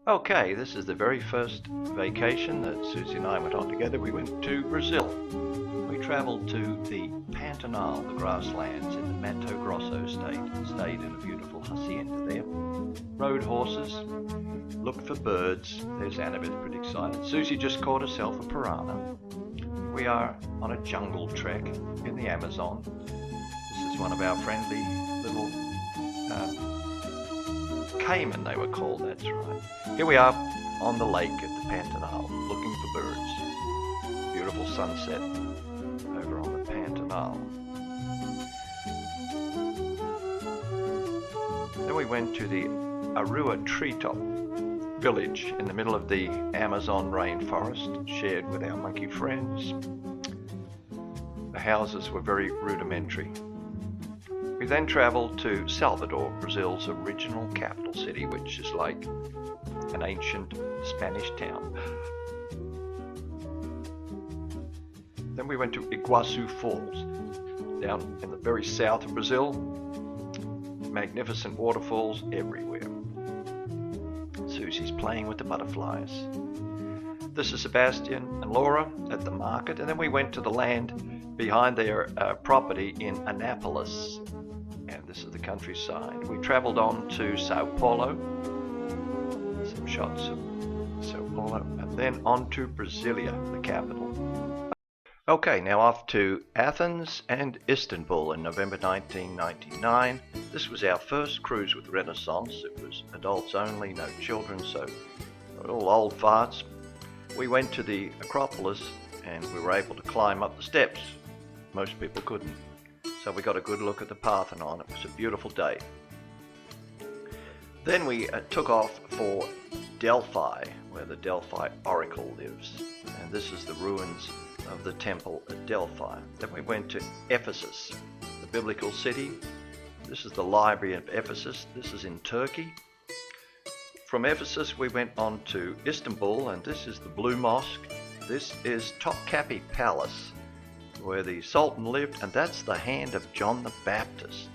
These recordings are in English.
Okay, this is the very first vacation that Susie and I went on together. We went to Brazil. We travelled to the Pantanal, the grasslands in the Mato Grosso state. Stayed in a beautiful hacienda there. Rode horses, looked for birds. There's Annabeth, pretty excited. Susie just caught herself a piranha. We are on a jungle trek in the Amazon. This is one of our friendly little caiman, they were called, that's right. Here we are on the lake at the Pantanal, looking for birds. Beautiful sunset over on the Pantanal. Then we went to the Arua treetop village in the middle of the Amazon rainforest, shared with our monkey friends. The houses were very rudimentary. We then travelled to Salvador, Brazil's original capital city, which is like an ancient Spanish town. Then we went to Iguazu Falls, down in the very south of Brazil. Magnificent waterfalls everywhere. Susie's playing with the butterflies. This is Sebastian and Laura at the market, and then we went to the land behind their property in Anápolis. And this is the countryside. We travelled on to Sao Paulo, some shots of Sao Paulo, and then on to Brasilia, the capital. Okay, now off to Athens and Istanbul in November 1999. This was our first cruise with Renaissance. It was adults only, no children, so all old farts. We went to the Acropolis and we were able to climb up the steps. Most people couldn't. So we got a good look at the Parthenon. It was a beautiful day. Then we took off for Delphi, where the Delphi Oracle lives. And this is the ruins of the temple at Delphi. Then we went to Ephesus, the biblical city. This is the Library of Ephesus. This is in Turkey. From Ephesus we went on to Istanbul, and this is the Blue Mosque. This is Topkapi Palace, where the Sultan lived, and that's the hand of John the Baptist.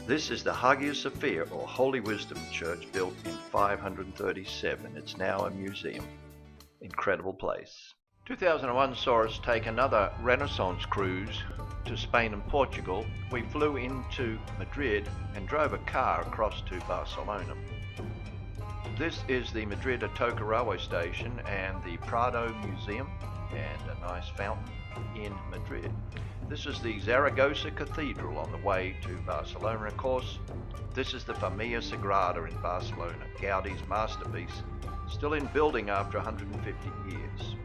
This is the Hagia Sophia, or Holy Wisdom Church, built in 537. It's now a museum. Incredible place. 2001 saw us take another Renaissance cruise to Spain and Portugal. We flew into Madrid and drove a car across to Barcelona. This is the Madrid Atocha railway station and the Prado Museum, and a nice fountain in Madrid. This is the Zaragoza Cathedral on the way to Barcelona, of course. This is the Familia Sagrada in Barcelona, Gaudi's masterpiece, still in building after 150 years.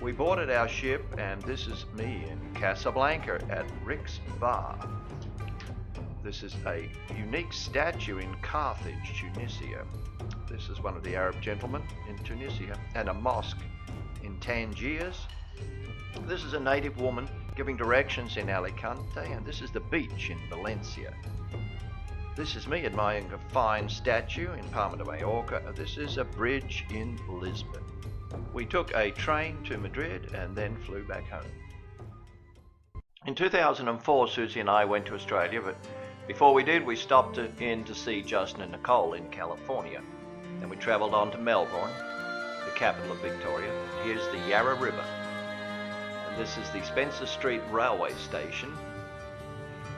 We boarded our ship, and this is me in Casablanca at Rick's Bar. This is a unique statue in Carthage, Tunisia. This is one of the Arab gentlemen in Tunisia, and a mosque in Tangiers. This is a native woman giving directions in Alicante, and this is the beach in Valencia. This is me admiring a fine statue in Palma de Mallorca. This is a bridge in Lisbon. We took a train to Madrid and then flew back home. In 2004, Susie and I went to Australia, but before we did, we stopped in to see Justin and Nicole in California. Then we travelled on to Melbourne, the capital of Victoria. Here's the Yarra River. And this is the Spencer Street railway station.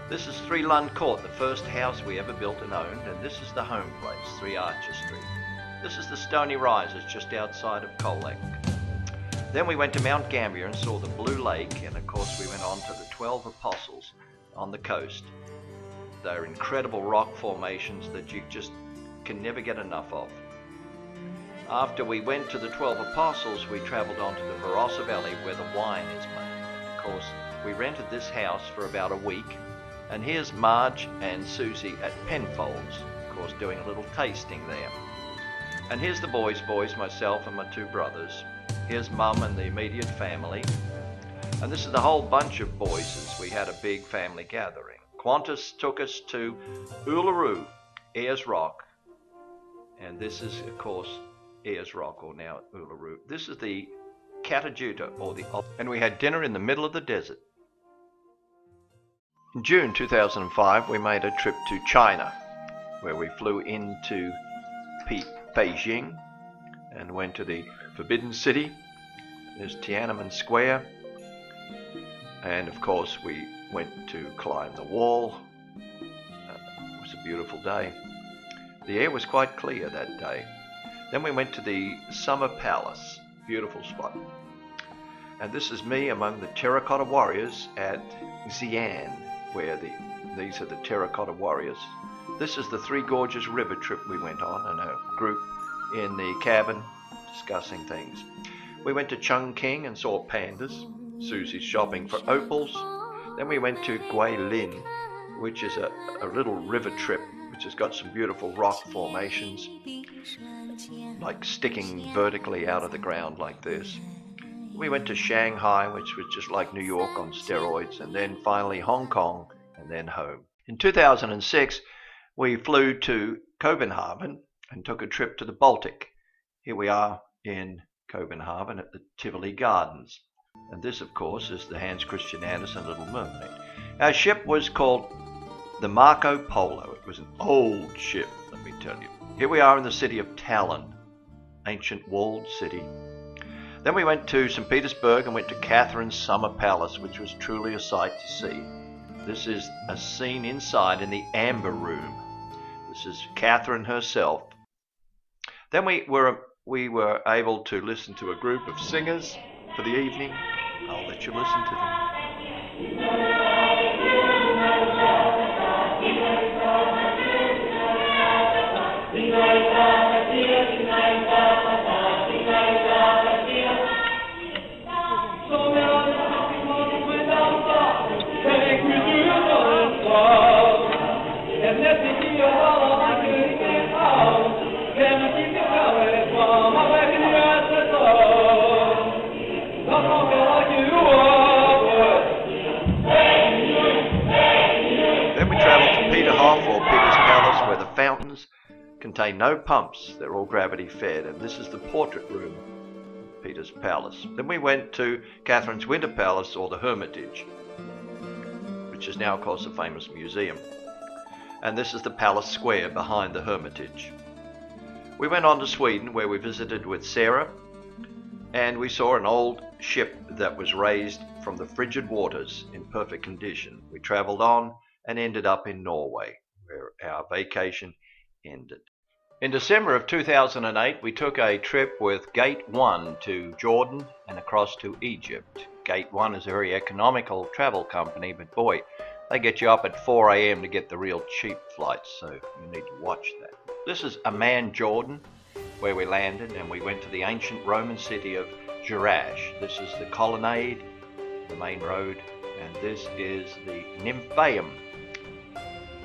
This is 3 Lund Court, the first house we ever built and owned, and this is the home place, 3 Archer Street. This is the Stony Rises just outside of Colac. Then we went to Mount Gambier and saw the Blue Lake, and of course we went on to the 12 Apostles on the coast. They're incredible rock formations that you just can never get enough of. After we went to the 12 Apostles, we travelled on to the Barossa Valley where the wine is made. Of course, we rented this house for about a week, and here's Marge and Susie at Penfolds, of course doing a little tasting there. And here's the boys, myself and my 2 brothers. Here's Mum and the immediate family. And this is the whole bunch of boys. We had a big family gathering. Qantas took us to Uluru, Ayers Rock. And this is, of course, Ayers Rock, or now Uluru. This is the Catajuta, or the... And we had dinner in the middle of the desert. In June 2005, we made a trip to China, where we flew into Peep. Beijing and went to the Forbidden City. There's Tiananmen Square. And of course we went to climb the wall. It was a beautiful day. The air was quite clear that day. Then we went to the Summer Palace, beautiful spot. And this is me among the terracotta warriors at Xi'an, where these are the terracotta warriors. This is the Three Gorges River trip we went on, and a group in the cabin discussing things. We went to Chungking and saw pandas. Susie's shopping for opals. Then we went to Guilin, which is a little river trip which has got some beautiful rock formations, like sticking vertically out of the ground like this. We went to Shanghai, which was just like New York on steroids, and then finally Hong Kong, and then home. In 2006, we flew to Copenhagen and took a trip to the Baltic. Here we are in Copenhagen at the Tivoli Gardens. And this, of course, is the Hans Christian Andersen Little Mermaid. Our ship was called the Marco Polo. It was an old ship, let me tell you. Here we are in the city of Tallinn, ancient walled city. Then we went to St. Petersburg and went to Catherine's Summer Palace, which was truly a sight to see. This is a scene inside in the Amber Room. This is Catherine herself. Then we were able to listen to a group of singers for the evening. I'll let you listen to them. Fountains contain no pumps, they're all gravity fed, and this is the portrait room of Peter's Palace. Then we went to Catherine's Winter Palace, or the Hermitage, which is now of course a famous museum, and this is the palace square behind the Hermitage. We went on to Sweden, where we visited with Sarah, and we saw an old ship that was raised from the frigid waters in perfect condition. We travelled on and ended up in Norway, where our vacation ended. In December of 2008, we took a trip with Gate 1 to Jordan and across to Egypt. Gate 1 is a very economical travel company, but boy, they get you up at 4 a.m. to get the real cheap flights, so you need to watch that. This is Amman, Jordan, where we landed, and we went to the ancient Roman city of Jerash. This is the colonnade, the main road, and this is the Nymphaeum.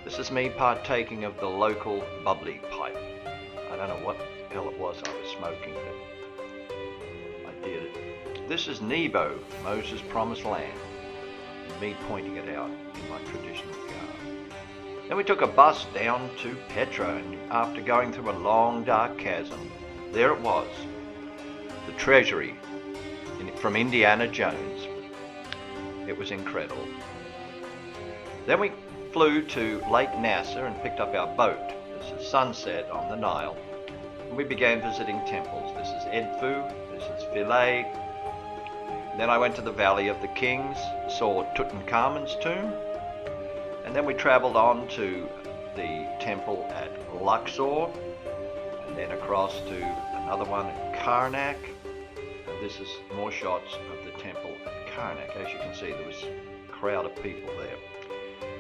This is me partaking of the local bubbly pipe. I don't know what the hell it was I was smoking, but I did it. This is Nebo, Moses' promised land, and me pointing it out in my traditional garb. Then we took a bus down to Petra, and after going through a long dark chasm, there it was, the treasury from Indiana Jones. It was incredible. Then we flew to Lake Nasser and picked up our boat. This is sunset on the Nile. And we began visiting temples. This is Edfu, this is Philae. And then I went to the Valley of the Kings, saw Tutankhamun's tomb. And then we traveled on to the temple at Luxor, and then across to another one at Karnak. And this is more shots of the temple at Karnak. As you can see, there was a crowd of people there.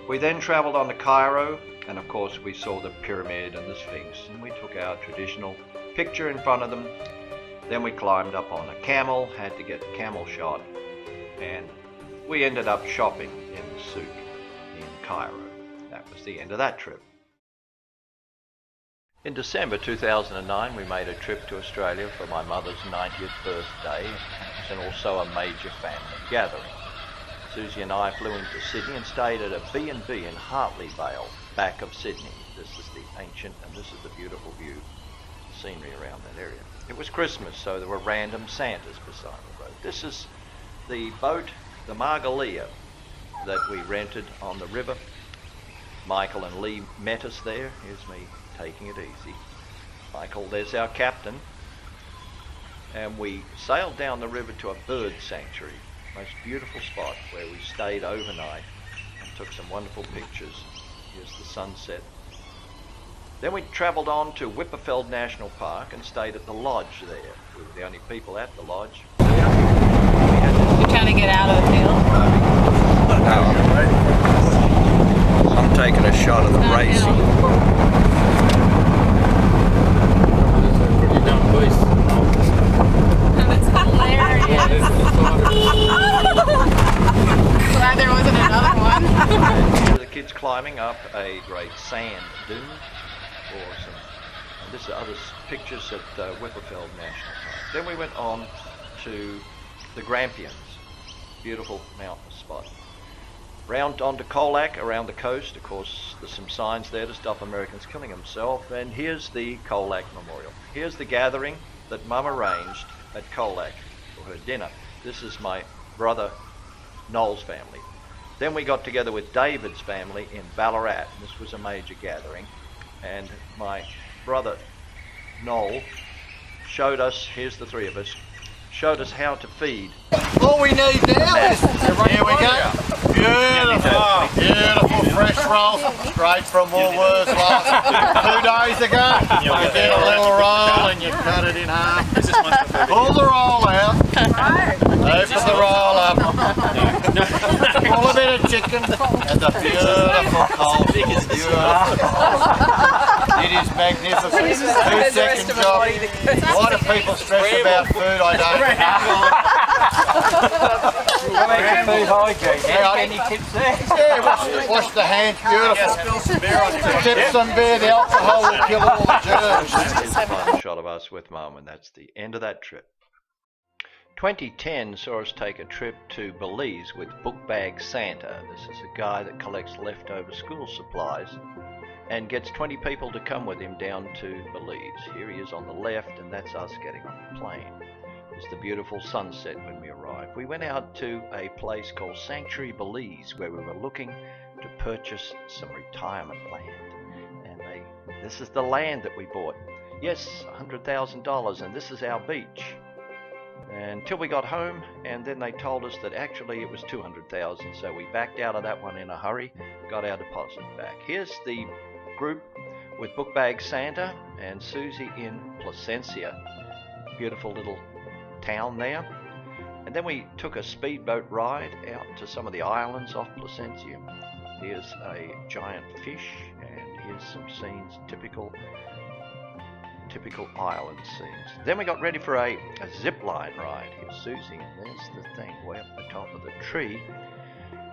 We then travelled on to Cairo, and of course we saw the pyramid and the Sphinx, and we took our traditional picture in front of them. Then we climbed up on a camel, had to get a camel shot, and we ended up shopping in the souk in Cairo. That was the end of that trip. In December 2009, we made a trip to Australia for my mother's 90th birthday, and also a major family gathering. Susie and I flew into Sydney and stayed at a B&B in Hartley Vale, back of Sydney. This is the ancient, and this is the beautiful view, scenery around that area. It was Christmas, so there were random Santas beside the road. This is the boat, the Margalia, that we rented on the river. Michael and Lee met us there. Here's me taking it easy. Michael, there's our captain. And we sailed down the river to a bird sanctuary, most beautiful spot where we stayed overnight and took some wonderful pictures. Here's the sunset. Then we travelled on to Whipperfeld National Park and stayed at the lodge there. We were the only people at the lodge. You're trying to get out of the field? I'm taking a shot of the racing. Glad there wasn't another one. The kids climbing up a great sand dune. Awesome. And this is other pictures at Whipperfeld National Park. Then we went on to the Grampians, beautiful mountain spot. Round onto Colac, around the coast. Of course, there's some signs there to stop Americans killing themselves. And here's the Colac Memorial. Here's the gathering that Mum arranged at Colac for her dinner. This is my brother Noel's family. Then we got together with David's family in Ballarat. This was a major gathering. And my brother Noel showed us, here's the three of us, showed us how to feed. All we need now is, here we go, beautiful fresh roll, straight from Woolworths last 2 days ago. You get a little roll and you cut it in half. Pull the roll out, open the roll up, pull a bit of chicken and the beautiful cold, It is magnificent. 2 second job. Why do people stress about food? I don't. Any tips there? Yeah, wash the hands, beautiful. Tip some beer, the alcohol will kill all the germs. Here's a fun shot of us with Mum, and that's the end of that trip. 2010 saw us take a trip to Belize with Book Bag Santa. This is a guy that collects leftover school supplies and gets 20 people to come with him down to Belize. Here he is on the left, and that's us getting on the plane. It's the beautiful sunset when we arrived. We went out to a place called Sanctuary Belize where we were looking to purchase some retirement land. And this is the land that we bought. Yes, $100,000, and this is our beach. Until we got home, and then they told us that actually it was $200,000, so we backed out of that one in a hurry, got our deposit back. Here's the group with Book Bag Santa and Susie in Placencia. Beautiful little town there. And then we took a speedboat ride out to some of the islands off Placencia. Here's a giant fish, and here's some scenes, typical island scenes. Then we got ready for a zip line ride. Here's Susie, and there's the thing way up the top of the tree.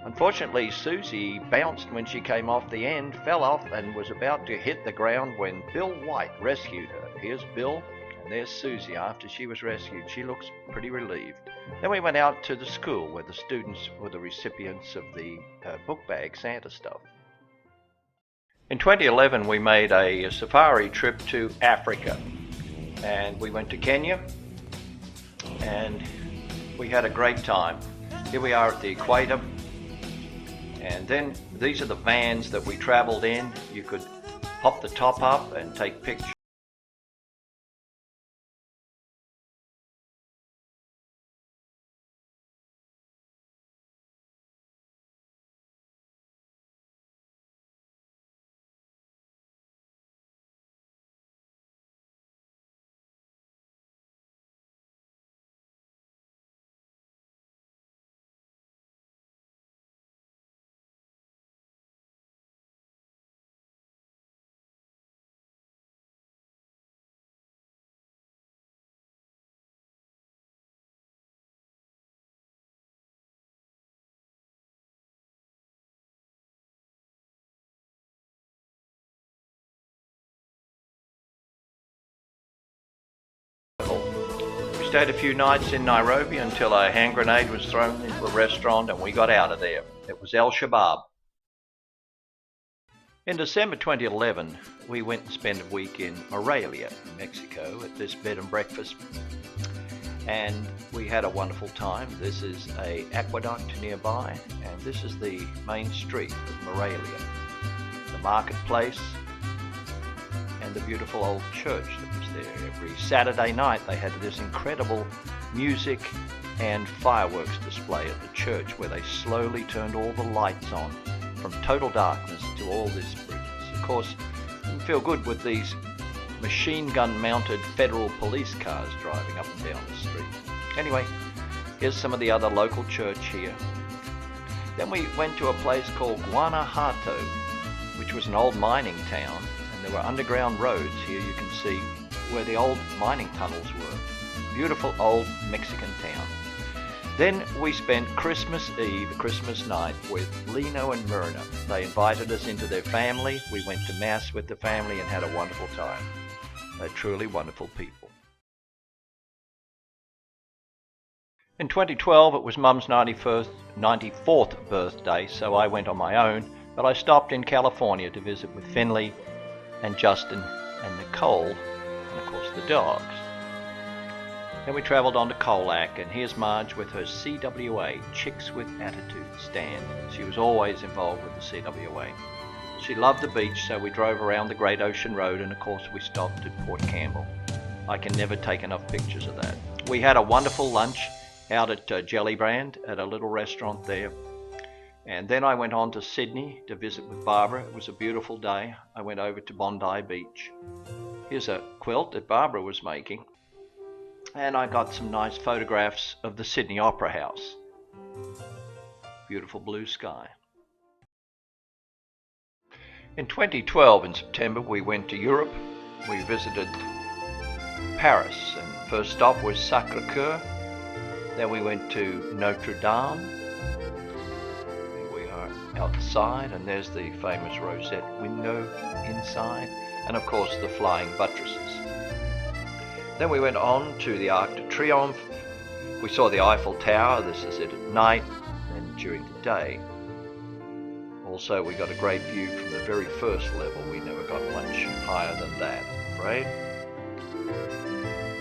Unfortunately, Susie bounced when she came off the end, fell off, and was about to hit the ground when Bill White rescued her. Here's Bill, and there's Susie after she was rescued. She looks pretty relieved. Then we went out to the school where the students were the recipients of the Book Bag Santa stuff. In 2011, we made a safari trip to Africa, and we went to Kenya, and we had a great time. Here we are at the equator, and then these are the vans that we traveled in. You could pop the top up and take pictures. We stayed a few nights in Nairobi until a hand grenade was thrown into a restaurant and we got out of there. It was Al Shabaab. In December 2011, we went and spent a week in Morelia, Mexico, at this bed and breakfast, and we had a wonderful time. This is an aqueduct nearby, and this is the main street of Morelia, the marketplace, and and the beautiful old church that was there. Every Saturday night they had this incredible music and fireworks display at the church where they slowly turned all the lights on from total darkness to all this brilliance. Of course, it didn't feel good with these machine gun mounted federal police cars driving up and down the street. Anyway, here's some of the other local church here. Then we went to a place called Guanajuato, which was an old mining town, and there were underground roads. Here you can see where the old mining tunnels were. Beautiful old Mexican town. Then we spent Christmas Eve, Christmas night with Lino and Myrna. They invited us into their family. We went to Mass with the family and had a wonderful time. They're truly wonderful people. In 2012, it was Mum's 94th birthday, so I went on my own, but I stopped in California to visit with Finley and Justin and Nicole, and of course the dogs. Then we travelled on to Colac, and here's Marge with her CWA, Chicks with Attitude stand. She was always involved with the CWA. She loved the beach, so we drove around the Great Ocean Road, and of course we stopped at Port Campbell. I can never take enough pictures of that. We had a wonderful lunch out at Jellybrand at a little restaurant there. And then I went on to Sydney to visit with Barbara. It was a beautiful day. I went over to Bondi Beach. Here's a quilt that Barbara was making. And I got some nice photographs of the Sydney Opera House. Beautiful blue sky. In 2012, in September, we went to Europe. We visited Paris, and first stop was Sacré-Cœur. Then we went to Notre Dame. Here we are outside, and there's the famous rosette window inside, and of course the flying buttresses. Then we went on to the Arc de Triomphe. We saw the Eiffel Tower. This is it at night and during the day. Also, we got a great view from the very first level. We never got much higher than that, I'm afraid.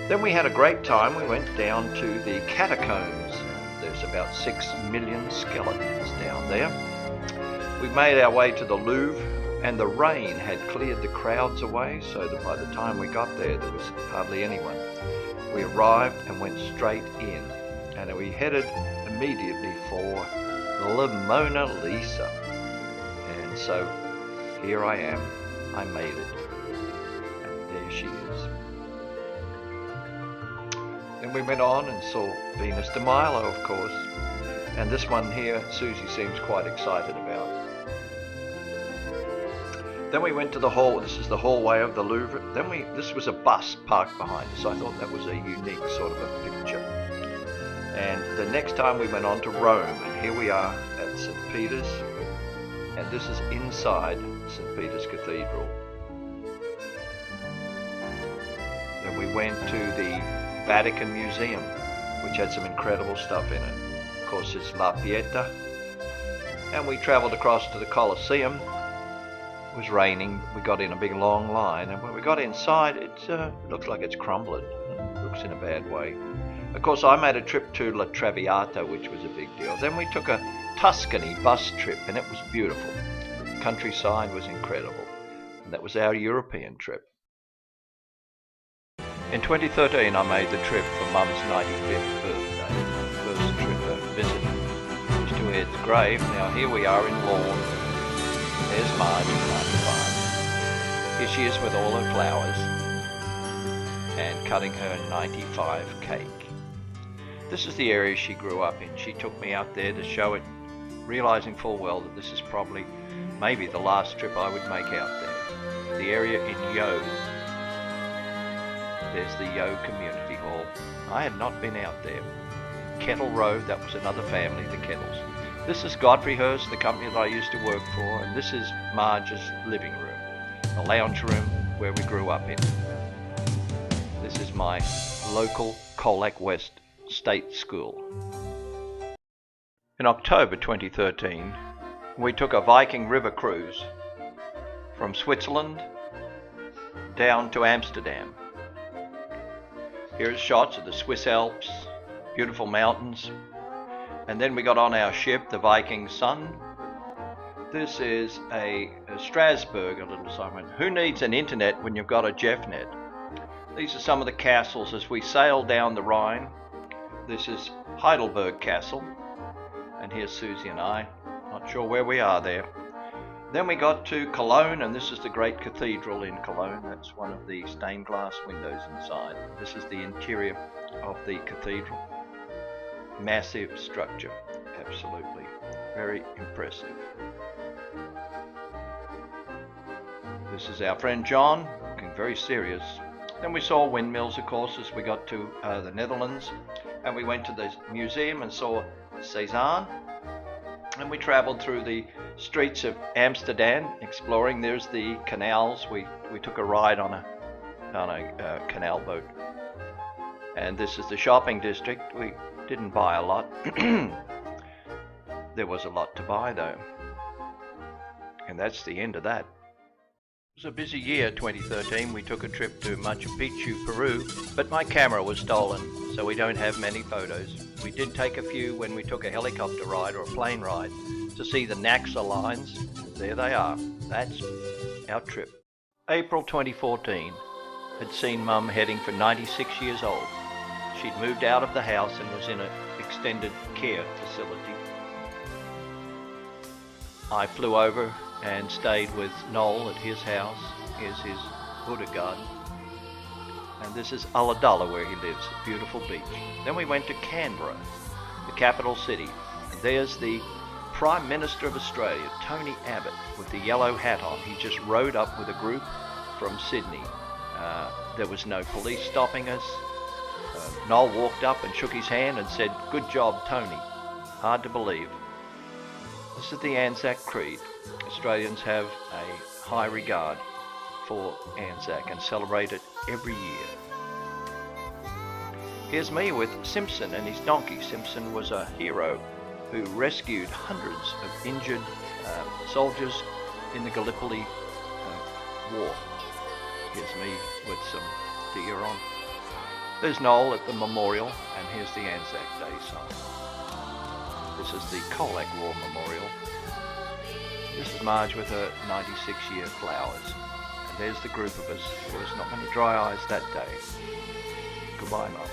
Then we had a great time. We went down to the catacombs. There's about 6 million skeletons down there. We made our way to the Louvre, and the rain had cleared the crowds away, so that by the time we got there was hardly anyone. We arrived and went straight in, and we headed immediately for the Mona Lisa. And so here I am. I made it. And there she is. Then we went on and saw Venus de Milo, of course. And this one here, Susie seems quite excited about. Then we went to the hall. This is the hallway of the Louvre. This was a bus parked behind us. I thought that was a unique sort of a picture. And the next time we went on to Rome, and here we are at St. Peter's. And this is inside St. Peter's Cathedral. Then we went to the Vatican Museum, which had some incredible stuff in it. Of course, it's La Pieta. And we travelled across to the Colosseum. It was raining. We got in a big long line, and when we got inside, it looks like it's crumbling. It looks in a bad way. Of course, I made a trip to La Traviata, which was a big deal. Then we took a Tuscany bus trip, and it was beautiful. The countryside was incredible. And that was our European trip. In 2013, I made the trip for Mum's 95th birthday. The first trip visit was to Ed's grave. Now here we are in Lorne. There's Marge at 95. Here she is with all her flowers and cutting her 95 cake. This is the area she grew up in. She took me out there to show it, realizing full well that this is probably, maybe the last trip I would make out there. The area in Yeo. There's the Yeo Community Hall. I had not been out there. Kettle Road, that was another family, the Kettles. This is Godfrey Hurst, the company that I used to work for, and this is Marge's living room, the lounge room where we grew up in. This is my local Colac West State School. In October 2013, we took a Viking river cruise from Switzerland down to Amsterdam. Here's shots of the Swiss Alps, beautiful mountains. And then we got on our ship, the Viking Sun. This is a Strasbourg, a little something. Who needs an internet when you've got a GeoffNet? These are some of the castles as we sail down the Rhine. This is Heidelberg Castle, and here's Susie and I. Not sure where we are there. Then we got to Cologne, and this is the great cathedral in Cologne. That's one of the stained glass windows inside. This is the interior of the cathedral. Massive structure, absolutely. Very impressive. This is our friend John, looking very serious. Then we saw windmills, of course, as we got to the Netherlands. And we went to the museum and saw Cézanne. And we traveled through the streets of Amsterdam, exploring. There's the canals. We took a ride on a canal boat. And this is the shopping district. We didn't buy a lot. There was a lot to buy, though. And that's the end of that. It was a busy year, 2013. We took a trip to Machu Picchu, Peru, but my camera was stolen, so we don't have many photos. We did take a few when we took a helicopter ride or a plane ride to see the Naxa lines. There they are. That's our trip. April 2014 had seen Mum heading for 96 years old. She'd moved out of the house and was in an extended care facility. I flew over and stayed with Noel at his house. Here's his Buddha garden. And this is Ulladulla, where he lives, a beautiful beach. Then we went to Canberra, the capital city. And there's the Prime Minister of Australia, Tony Abbott, with the yellow hat on. He just rode up with a group from Sydney. There was no police stopping us. Noel walked up and shook his hand and said, "Good job, Tony." Hard to believe. This is the Anzac Creed. Australians have a high regard for Anzac and celebrate it every year. Here's me with Simpson and his donkey. Simpson was a hero who rescued hundreds of injured soldiers in the Gallipoli War. Here's me with some deer on. There's Noel at the memorial, and here's the Anzac Day sign. This is the Colac War Memorial. This is Marge with her 96-year flowers. And there's the group of us. There was not many dry eyes that day. Goodbye, Mum.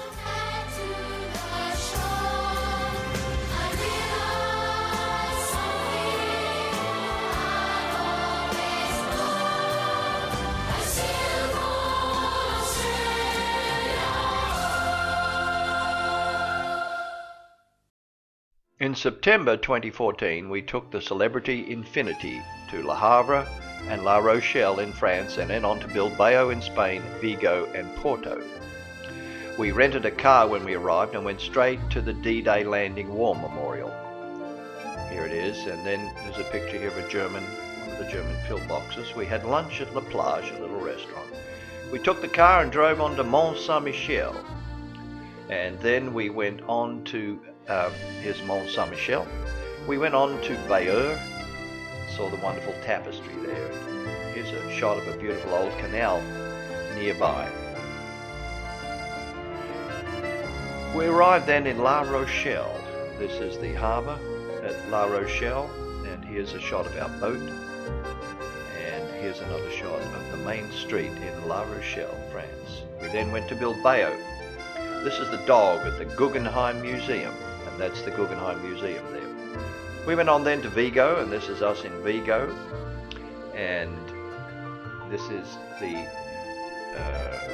In September 2014, we took the Celebrity Infinity to Le Havre and La Rochelle in France, and then on to Bilbao in Spain, Vigo and Porto. We rented a car when we arrived and went straight to the D-Day Landing War Memorial. Here it is, and then there's a picture here of one of the German pillboxes. We had lunch at La Plage, a little restaurant. We took the car and drove on to Mont Saint-Michel, and then we went on to here's Mont Saint-Michel. We went on to Bayeux, saw the wonderful tapestry there. Here's a shot of a beautiful old canal nearby. We arrived then in La Rochelle. This is the harbour at La Rochelle, and here's a shot of our boat. And here's another shot of the main street in La Rochelle, France. We then went to Bilbao. This is the dog at the Guggenheim Museum. That's the Guggenheim Museum there. We went on then to Vigo, and this is us in Vigo. And this is the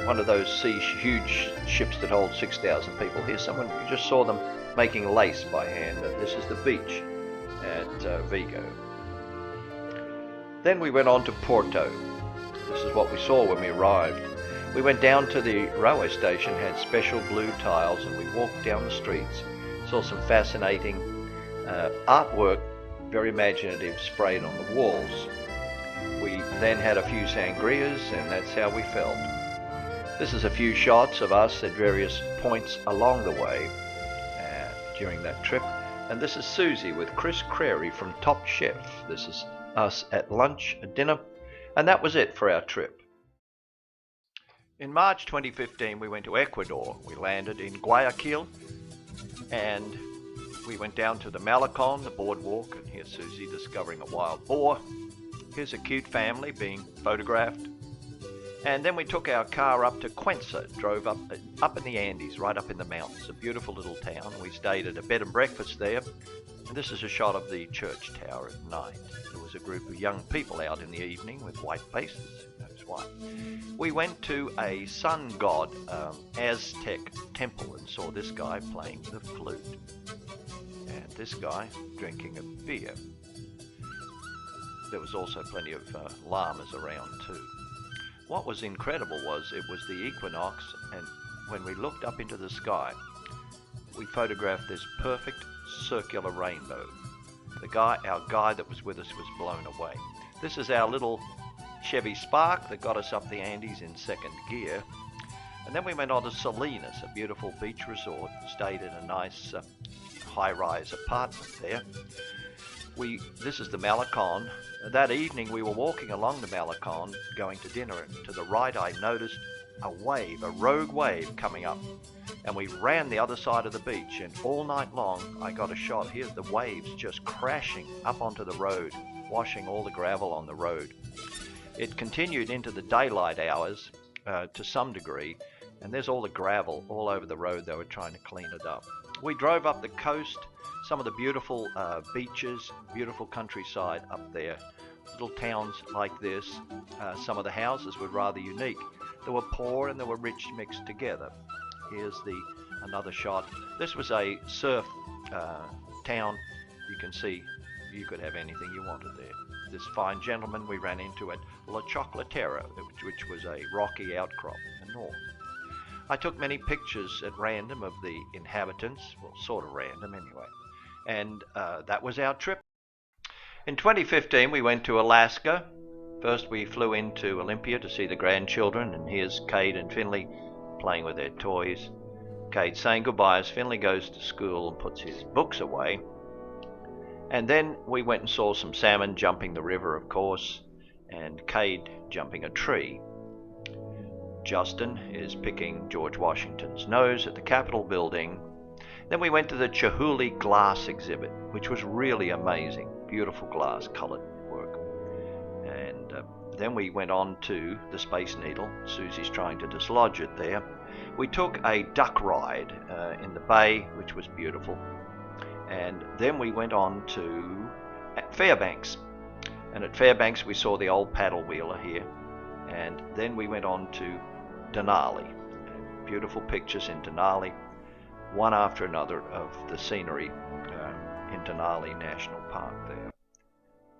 one of those huge ships that hold 6,000 people. Here's someone, you just saw them making lace by hand. And this is the beach at Vigo. Then we went on to Porto. This is what we saw when we arrived. We went down to the railway station, had special blue tiles, and we walked down the streets. Saw some fascinating artwork, very imaginative, sprayed on the walls. We then had a few sangrias, and that's how we felt. This is a few shots of us at various points along the way during that trip. And this is Susie with Chris Crary from Top Chef. This is us at lunch, at dinner, and that was it for our trip. In March 2015, we went to Ecuador. We landed in Guayaquil, and we went down to the Malecon, the boardwalk, and here's Susie discovering a wild boar. Here's a cute family being photographed. And then we took our car up to Cuenca, drove up in the Andes, right up in the mountains, a beautiful little town. We stayed at a bed and breakfast there. And this is a shot of the church tower at night. There was a group of young people out in the evening with white faces. Who knows why? We went to a sun god Aztec temple and saw this guy playing the flute. And this guy drinking a beer. There was also plenty of llamas around too. What was incredible was it was the equinox, and when we looked up into the sky, we photographed this perfect circular rainbow. Our guide that was with us was blown away. This is our little Chevy Spark that got us up the Andes in second gear. And then we went on to Salinas, a beautiful beach resort, stayed in a nice high-rise apartment there. This is the Malecon. That evening we were walking along the Malecon going to dinner, and to the right I noticed a rogue wave coming up, and we ran the other side of the beach, and all night long I got a shot. Here's the waves just crashing up onto the road, washing all the gravel on the road. It continued into the daylight hours to some degree, and there's all the gravel all over the road. They were trying to clean it up. We drove up the coast, some of the beautiful beaches, beautiful countryside up there, little towns like this. Some of the houses were rather unique. There were poor and there were rich mixed together. Here's another shot. This was a surf town. You can see you could have anything you wanted there. This fine gentleman we ran into at La Chocolatera, which was a rocky outcrop in the north. I took many pictures at random of the inhabitants, well, sort of random anyway. And that was our trip. In 2015, we went to Alaska. First, we flew into Olympia to see the grandchildren, and here's Cade and Finley playing with their toys. Cade saying goodbye as Finley goes to school and puts his books away. And then we went and saw some salmon jumping the river, of course, and Cade jumping a tree. Justin is picking George Washington's nose at the Capitol building. Then we went to the Chihuly glass exhibit, which was really amazing. Beautiful glass, colored work. And then we went on to the Space Needle. Susie's trying to dislodge it there. We took a duck ride in the bay, which was beautiful. And then we went on to Fairbanks. And at Fairbanks we saw the old paddle wheeler here. And then we went on to Denali. And beautiful pictures in Denali, one after another of the scenery in Denali National Park there.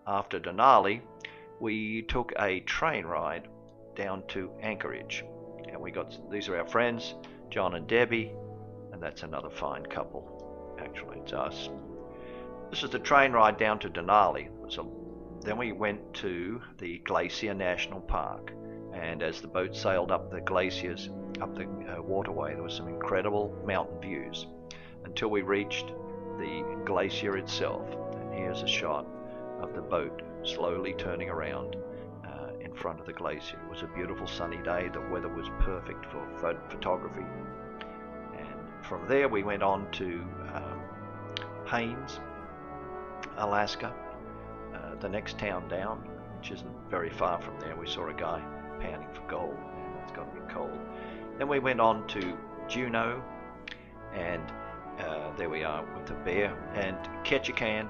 After Denali, we took a train ride down to Anchorage. And these are our friends, John and Debbie, and that's another fine couple. Actually, it's us. This is the train ride down to Denali. Then we went to the Glacier National Park, and as the boat sailed up the glaciers, up the waterway, there were some incredible mountain views until we reached the glacier itself. And here's a shot of the boat slowly turning around in front of the glacier. It was a beautiful sunny day. The weather was perfect for photography. From there we went on to Haines, Alaska, the next town down, which isn't very far from there. We saw a guy panning for gold, and it's got to be cold. Then we went on to Juneau, and there we are with the bear, and Ketchikan.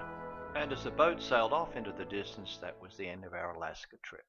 And as the boat sailed off into the distance, that was the end of our Alaska trip.